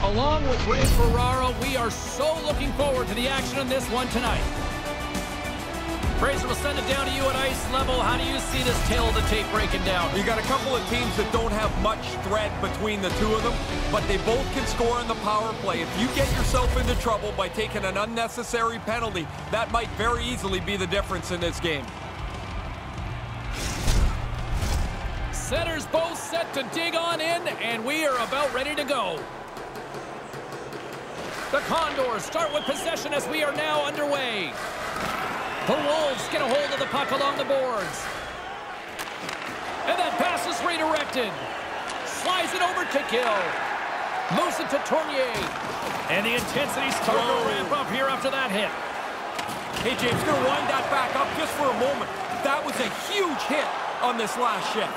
Along with Ray Ferraro, we are so looking forward to the action in this one tonight. Fraser, will send it down to you at ice level. How do you see this tail of the tape breaking down? You got a couple of teams that don't have much thread between the two of them, but they both can score on the power play. If you get yourself into trouble by taking an unnecessary penalty, that might very easily be the difference in this game. Centers both set to dig on in, and we are about ready to go. The Condors start with possession as we are now underway. The Wolves get a hold of the puck along the boards. And that pass is redirected. Slides it over to Gill. Moves it to Tournier. And the intensity starting to ramp up here after that hit. Hey, James, going to wind that back up just for a moment. That was a huge hit on this last shift.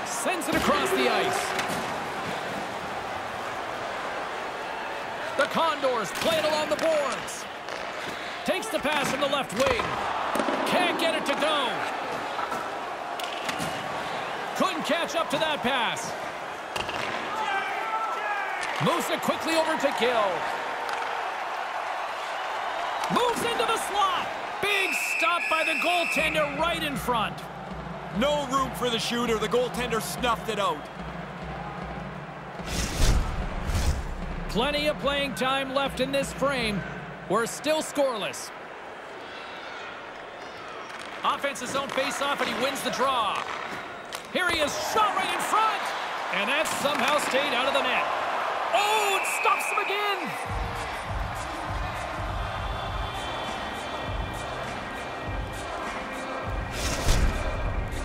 Sends it across the ice. The Condors play it along the boards. Takes the pass from the left wing. Can't get it to go. Couldn't catch up to that pass. Moves it quickly over to Gill. Moves into the slot. Big stop by the goaltender right in front. No room for the shooter. The goaltender snuffed it out. Plenty of playing time left in this frame. We're still scoreless. Offensive zone face-off, and he wins the draw. Here he is, shot right in front. And that somehow stayed out of the net. Oh, it stops him again.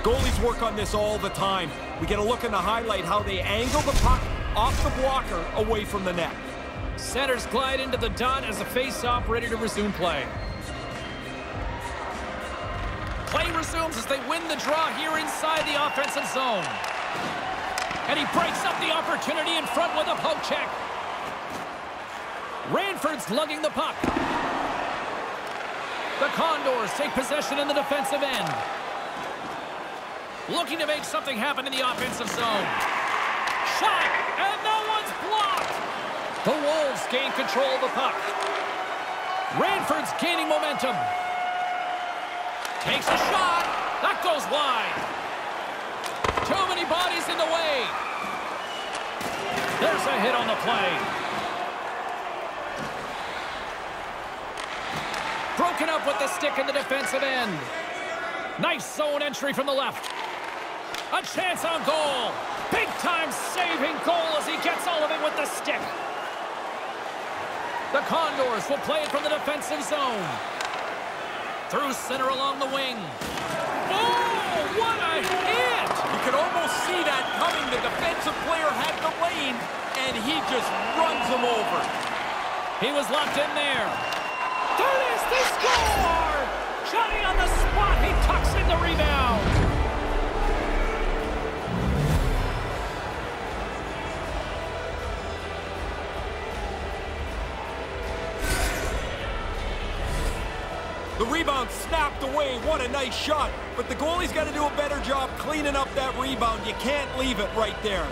Goalies work on this all the time. We get a look in the highlight how they angle the puck off the blocker away from the net. Centers glide into the dot as a face-off ready to resume play. Play resumes as they win the draw here inside the offensive zone. And he breaks up the opportunity in front with a poke check. Ranford's lugging the puck. The Condors take possession in the defensive end. Looking to make something happen in the offensive zone. Shot, and no one's blocked. The Wolves gain control of the puck. Ranford's gaining momentum. Takes a shot. That goes wide. Too many bodies in the way. There's a hit on the play. Broken up with the stick in the defensive end. Nice zone entry from the left. A chance on goal. Big-time saving goal as he gets all of it with the stick. The Condors will play it from the defensive zone. Through center along the wing. Oh, what a hit! You could almost see that coming. The defensive player had the lane, and he just runs him over. He was locked in there. There is the score! Johnny on the spot. He tucks in the rebound. The rebound snapped away. What a nice shot. But the goalie's got to do a better job cleaning up that rebound. You can't leave it right there.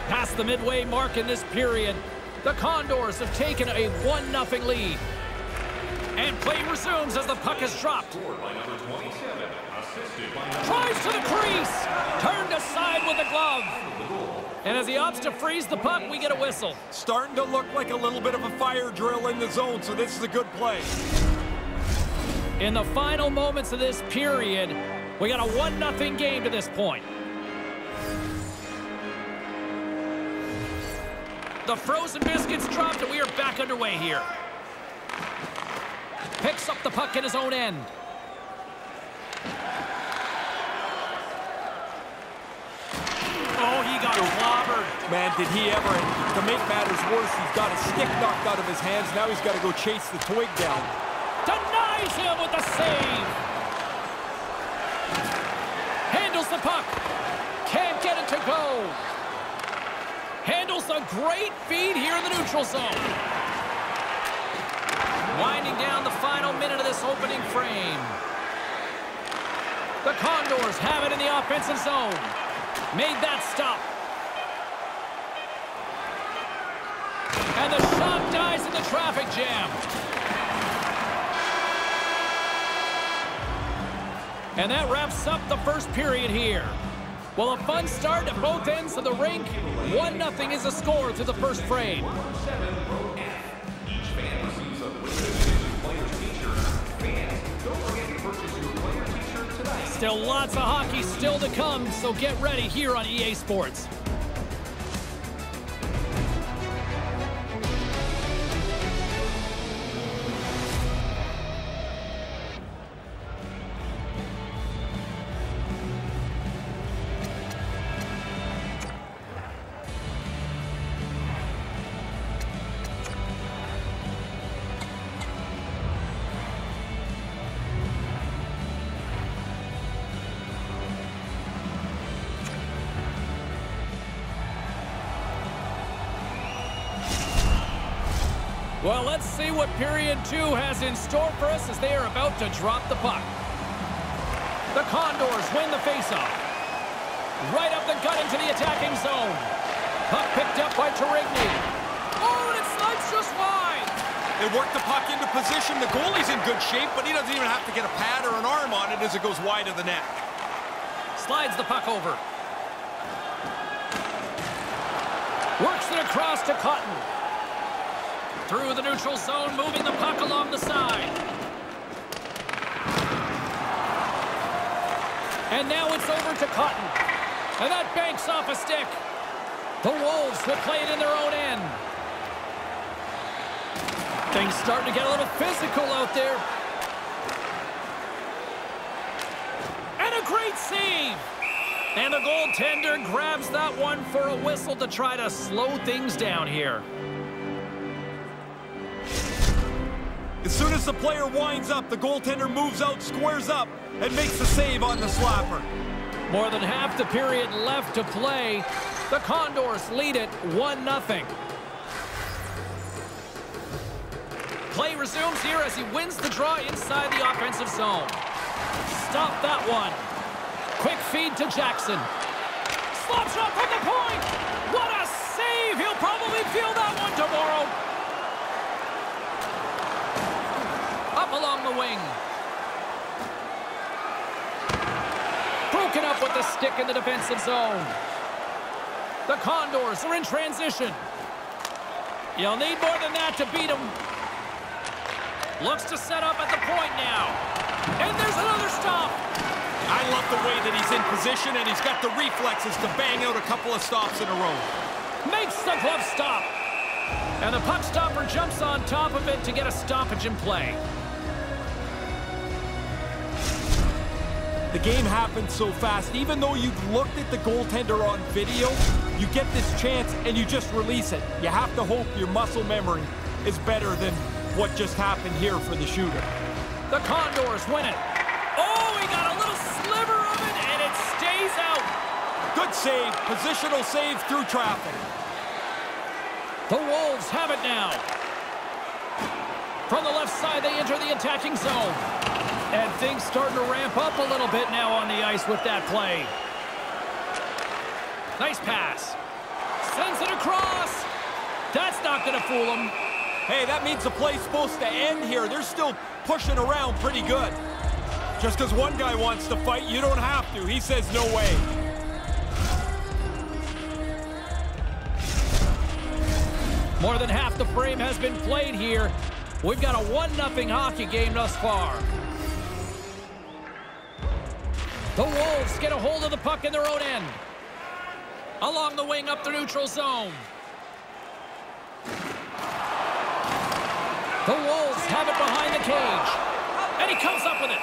Past the midway mark in this period, the Condors have taken a 1-0 lead. And play resumes as the puck is dropped. Tries to the crease. Turned aside with the glove. And as he opts to freeze the puck, we get a whistle. Starting to look like a little bit of a fire drill in the zone, so this is a good play. In the final moments of this period, we got a 1-0 game to this point. The frozen biscuits dropped, and we are back underway here. Picks up the puck in his own end. Oh, he got clobbered. Man, did he ever. To make matters worse, he's got a stick knocked out of his hands. Now he's got to go chase the twig down. Denies him with the save. Handles the puck. Can't get it to go. Handles a great feed here in the neutral zone. Winding down the final minute of this opening frame. The Condors have it in the offensive zone. Made that stop. And the shot dies in the traffic jam. And that wraps up the first period here. Well, a fun start at both ends of the rink. 1-0 is the score through the first frame. Still lots of hockey still to come, so get ready here on EA Sports. Well, let's see what period 2 has in store for us as they are about to drop the puck. The Condors win the faceoff. Right up the gut into the attacking zone. Puck picked up by Tarigny. Oh, and it slides just wide. They work the puck into position. The goalie's in good shape, but he doesn't even have to get a pad or an arm on it as it goes wide of the net. Slides the puck over. Works it across to Cotton. Through the neutral zone, moving the puck along the side. And now it's over to Cotton. And that banks off a stick. The Wolves will play it in their own end. Things starting to get a little physical out there. And a great save. And the goaltender grabs that one for a whistle to try to slow things down here. As soon as the player winds up, the goaltender moves out, squares up, and makes the save on the slapper. More than half the period left to play. The Condors lead it 1-0. Play resumes here as he wins the draw inside the offensive zone. Stop that one. Quick feed to Jackson. Slap shot from the point. What a save. He'll probably feel that one tomorrow. Up along the wing. Broken up with the stick in the defensive zone. The Condors are in transition. You'll need more than that to beat them. Looks to set up at the point now. And there's another stop. I love the way that he's in position, and he's got the reflexes to bang out a couple of stops in a row. Makes the glove stop. And the puck stopper jumps on top of it to get a stoppage in play. The game happened so fast. Even though you've looked at the goaltender on video, you get this chance and you just release it. You have to hope your muscle memory is better than what just happened here for the shooter. The Condors win it. Oh, he got a little sliver of it, and it stays out. Good save. Positional save through traffic. The Wolves have it now. From the left side, they enter the attacking zone. And things starting to ramp up a little bit now on the ice with that play. Nice pass. Sends it across. That's not going to fool him. Hey, that means the play's supposed to end here. They're still pushing around pretty good. Just because one guy wants to fight, you don't have to. He says no way. More than half the frame has been played here. We've got a 1-0 hockey game thus far. The Wolves get a hold of the puck in their own end. Along the wing up the neutral zone. The Wolves have it behind the cage. And he comes up with it.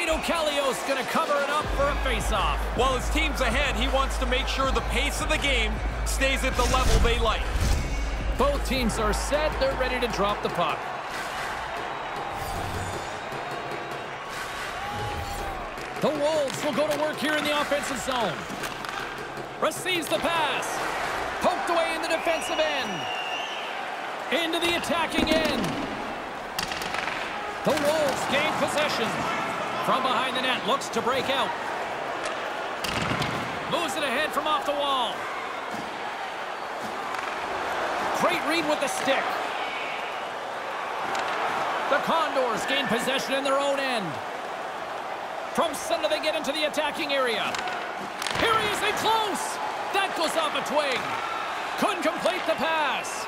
Ato Kalios going to cover it up for a faceoff. While his team's ahead, he wants to make sure the pace of the game stays at the level they like. Both teams are set. They're ready to drop the puck. The Wolves will go to work here in the offensive zone. Receives the pass. Poked away in the defensive end. Into the attacking end. The Wolves gain possession. From behind the net, looks to break out. Moves it ahead from off the wall. Great read with the stick. The Condors gain possession in their own end. From center, they get into the attacking area. Here he is in close. That goes off a twig. Couldn't complete the pass.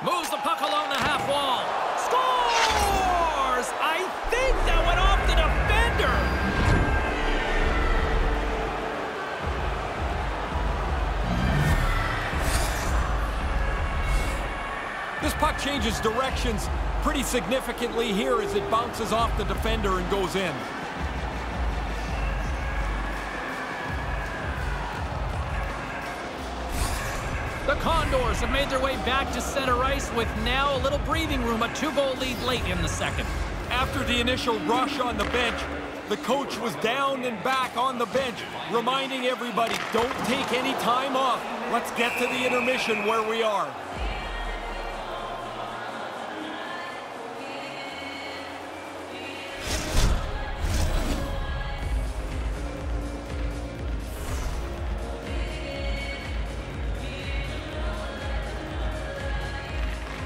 Moves the puck along the half wall. Scores! I think that went off the defender. This puck changes directions pretty significantly here as it bounces off the defender and goes in. The Condors have made their way back to center ice with now a little breathing room, a 2-goal lead late in the second. After the initial rush on the bench, the coach was down and back on the bench, reminding everybody, don't take any time off. Let's get to the intermission where we are.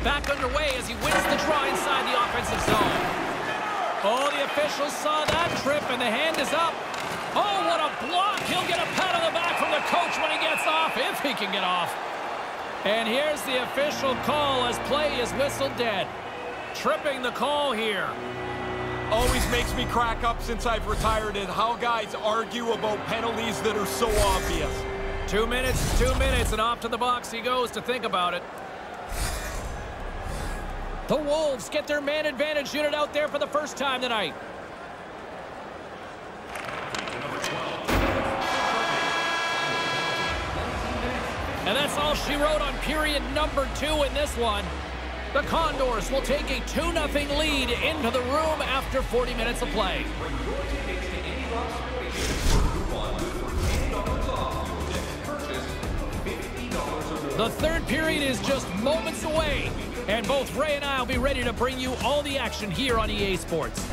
Back underway as he wins the draw inside the offensive zone. Oh, the officials saw that trip, and the hand is up. Oh, what a block. He'll get a pat on the back from the coach when he gets off, if he can get off. And here's the official call as play is whistled dead. Tripping the call here. Always makes me crack up since I've retired at how guys argue about penalties that are so obvious. 2 minutes, 2 minutes, and off to the box he goes to think about it. The Wolves get their man advantage unit out there for the first time tonight. And that's all she wrote on period number 2 in this one. The Condors will take a 2-0 lead into the room after 40 minutes of play. The third period is just moments away. And both Ray and I will be ready to bring you all the action here on EA Sports.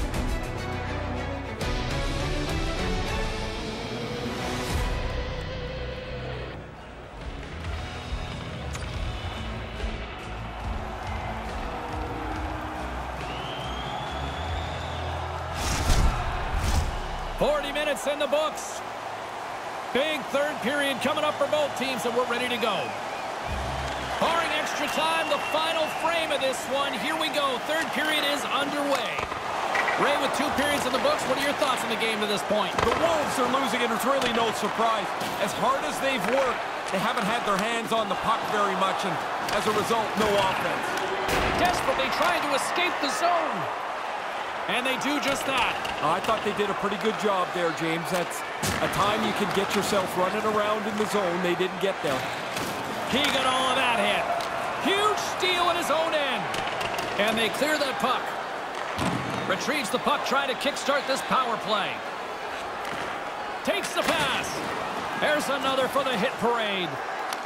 Minutes in the books. Big third period coming up for both teams, and we're ready to go. Barring extra time, the final frame of this one. Here we go. Third period is underway. Ray, with 2 periods in the books, what are your thoughts on the game to this point? The Wolves are losing, and it's really no surprise. As hard as they've worked, they haven't had their hands on the puck very much, and as a result, no offense. Desperately trying to escape the zone. And they do just that. I thought they did a pretty good job there, James. That's a time you can get yourself running around in the zone. They didn't get there. He got all of that hit. Huge steal at his own end. And they clear that puck. Retrieves the puck, trying to kickstart this power play. Takes the pass. There's another for the hit parade.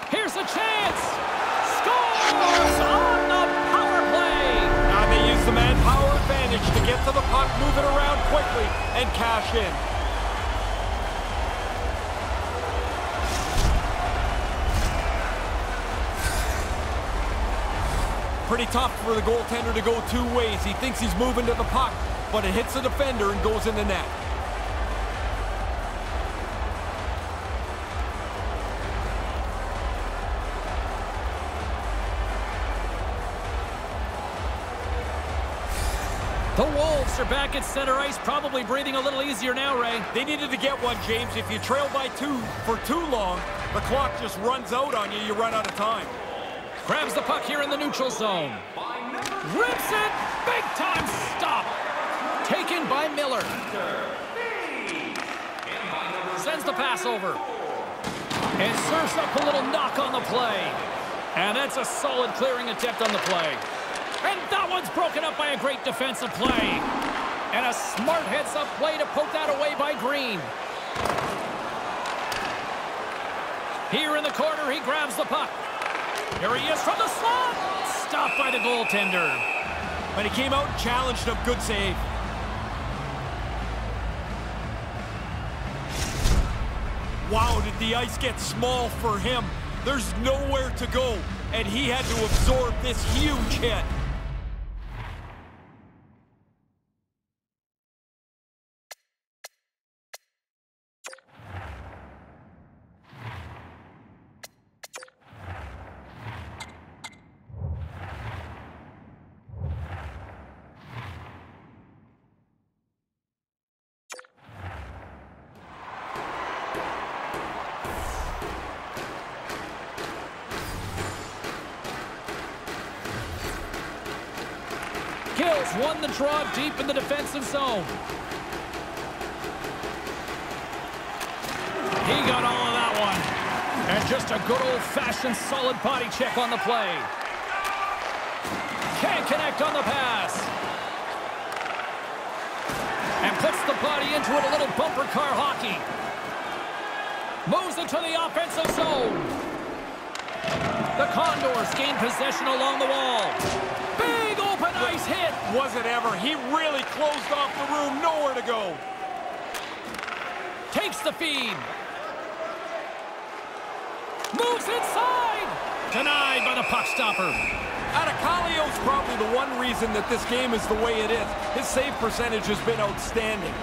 Here's a chance. Scores on the power play. Now they use the manpower advantage to get to the puck, move it around quickly, and cash in. Pretty tough for the goaltender to go 2 ways. He thinks he's moving to the puck, but it hits the defender and goes in the net. The Wolves are back at center ice, probably breathing a little easier now, Ray. They needed to get one, James. If you trail by 2 for too long, the clock just runs out on you. You run out of time. Grabs the puck here in the neutral zone. Rips it! Big time stop! Taken by Miller. Sends the pass over. And serves up a little knock on the play. And that's a solid clearing attempt on the play. And that one's broken up by a great defensive play. And a smart heads-up play to poke that away by Green. Here in the corner, he grabs the puck. Here he is from the slot. Stopped by the goaltender. But he came out and challenged him. Good save. Wow, did the ice get small for him? There's nowhere to go, and he had to absorb this huge hit. Gills won the draw deep in the defensive zone. He got all of that one. And just a good old-fashioned solid body check on the play. Can't connect on the pass. And puts the body into it, a little bumper car hockey. Moves into the offensive zone. The Condors gain possession along the wall. Big open ice hit. Was it ever? He really closed off the room. Nowhere to go. Takes the feed. Moves inside. Denied by the puck stopper. Atacalio's probably the one reason that this game is the way it is. His save percentage has been outstanding.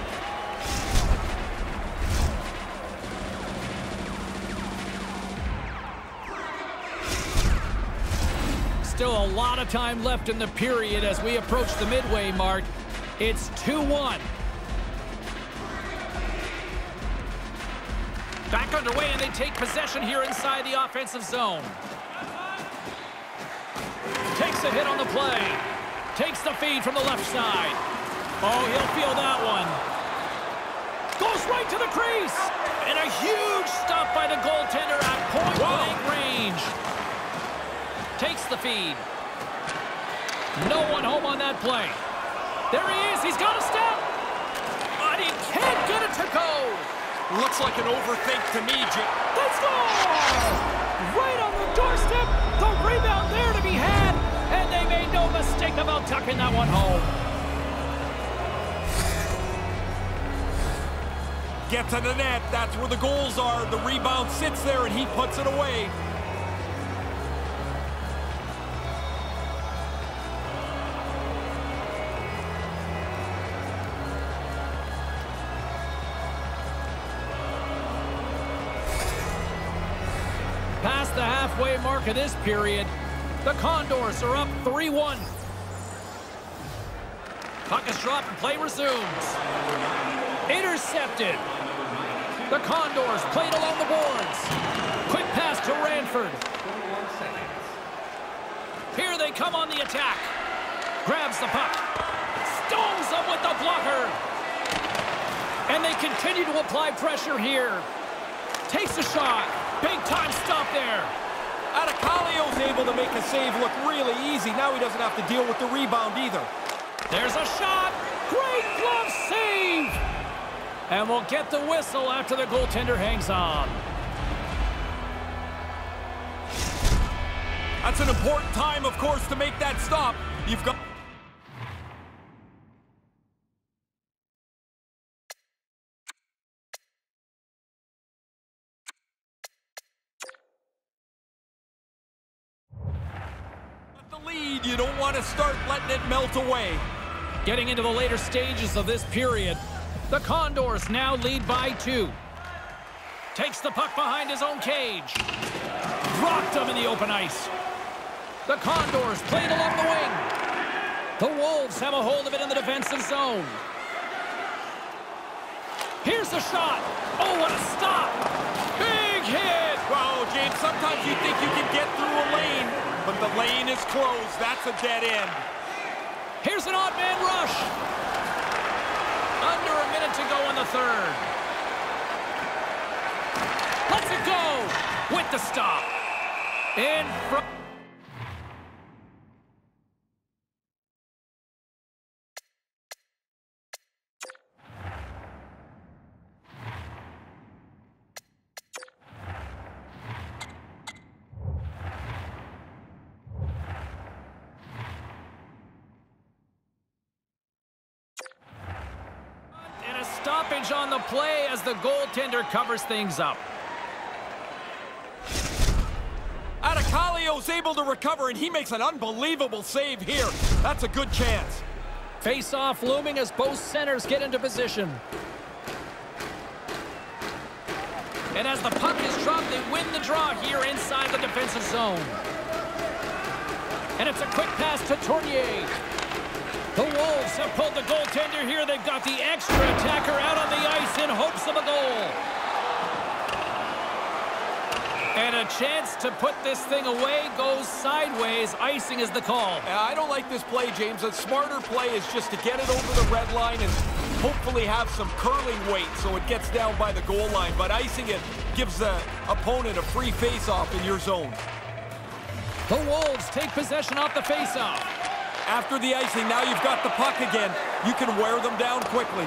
Still a lot of time left in the period as we approach the midway mark. It's 2-1. Back underway, and they take possession here inside the offensive zone. Takes a hit on the play. Takes the feed from the left side. Oh, he'll feel that one. Goes right to the crease. And a huge stop by the goaltender at point-blank range. Takes the feed. No one home on that play. There he is. He's got a step. But he can't get it to go. Looks like an overthink to me, Jim. Let's go! Right on the doorstep. The rebound there to be had. And they made no mistake about tucking that one home. Get to the net. That's where the goals are. The rebound sits there, and he puts it away. Past the halfway mark of this period, the Condors are up 3-1. Puck is dropped and play resumes. Intercepted. The Condors played along the boards. Quick pass to Ranford. Here they come on the attack. Grabs the puck. Stones them with the blocker. And they continue to apply pressure here. Takes a shot. Big time stop there. Atacalio's able to make a save look really easy. Now he doesn't have to deal with the rebound either. There's a shot. Great glove save. And we'll get the whistle after the goaltender hangs on. That's an important time, of course, to make that stop. You've got... lead. You don't want to start letting it melt away. Getting into the later stages of this period, the Condors now lead by 2. Takes the puck behind his own cage. Rocked him in the open ice. The Condors played along the wing. The Wolves have a hold of it in the defensive zone. Here's the shot. Oh, what a stop. Big hit. Wow, James, sometimes you think you can get through a lane, but the lane is closed. That's a dead end. Here's an odd man rush. Under a minute to go in the third. Let's it go with the stop. In front. stoppage on the play as the goaltender covers things up. Adekalio's able to recover, and he makes an unbelievable save here. That's a good chance. Face-off looming as both centers get into position. And as the puck is dropped, they win the draw here inside the defensive zone. And it's a quick pass to Tournier. The Wolves have pulled the goaltender here. They've got the extra attacker out on the ice in hopes of a goal. And a chance to put this thing away goes sideways. Icing is the call. I don't like this play, James. A smarter play is just to get it over the red line and hopefully have some curling weight so it gets down by the goal line. But icing it gives the opponent a free face-off in your zone. The Wolves take possession off the face-off. After the icing, now you've got the puck again. You can wear them down quickly.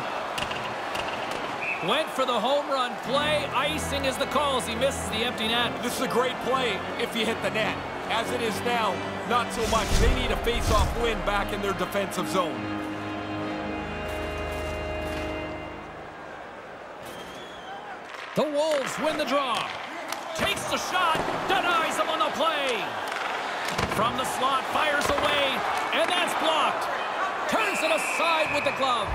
Went for the home run play. Icing is the call as he misses the empty net. This is a great play if you hit the net. As it is now, not so much. They need a face-off win back in their defensive zone. The Wolves win the draw. Takes the shot. Denies him on the play. From the slot, fires away. And that's blocked. Turns it aside with the glove.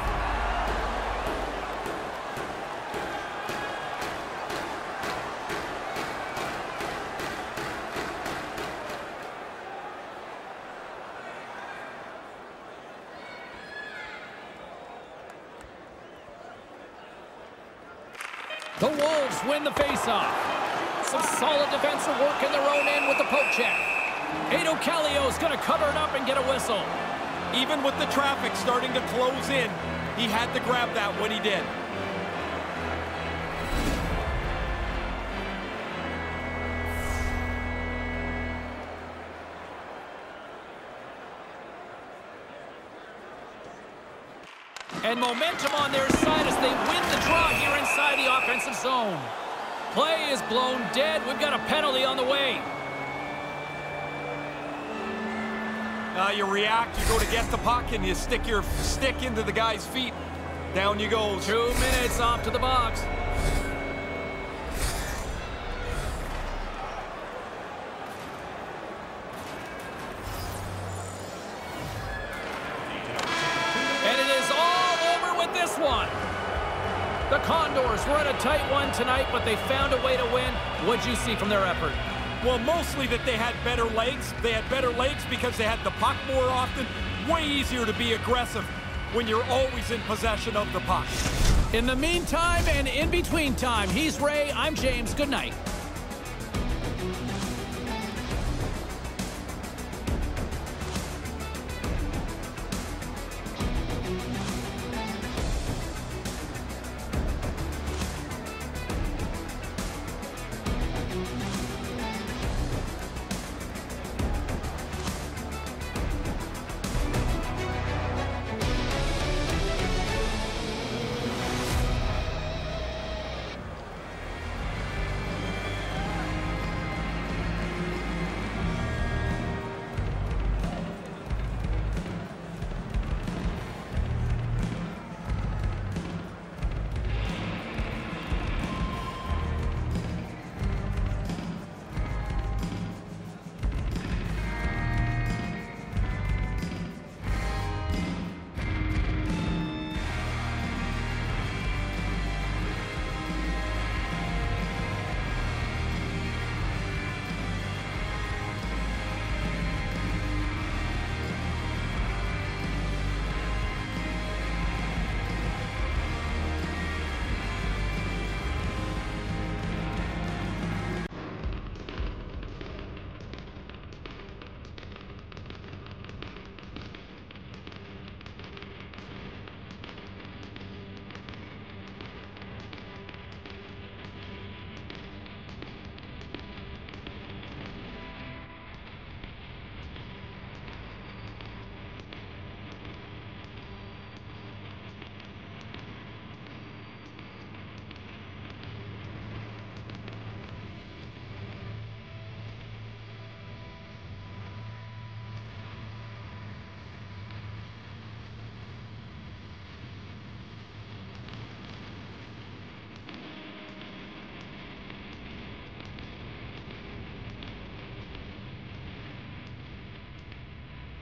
The Wolves win the faceoff. Some solid defensive work in their own end with the poke check. Adekalio's going to cover it up and get a whistle. Even with the traffic starting to close in, he had to grab that when he did. And momentum on their side as they win the draw here inside the offensive zone. Play is blown dead. We've got a penalty on the way. You react, you go to get the puck, and you stick your stick into the guy's feet. Down you go. 2 minutes off to the box. And it is all over with this one. The Condors were in a tight one tonight, but they found a way to win. What'd you see from their effort? Well, mostly that they had better legs. They had better legs because they had the puck more often. Way easier to be aggressive when you're always in possession of the puck. In the meantime and in between time, he's Ray, I'm James. Good night.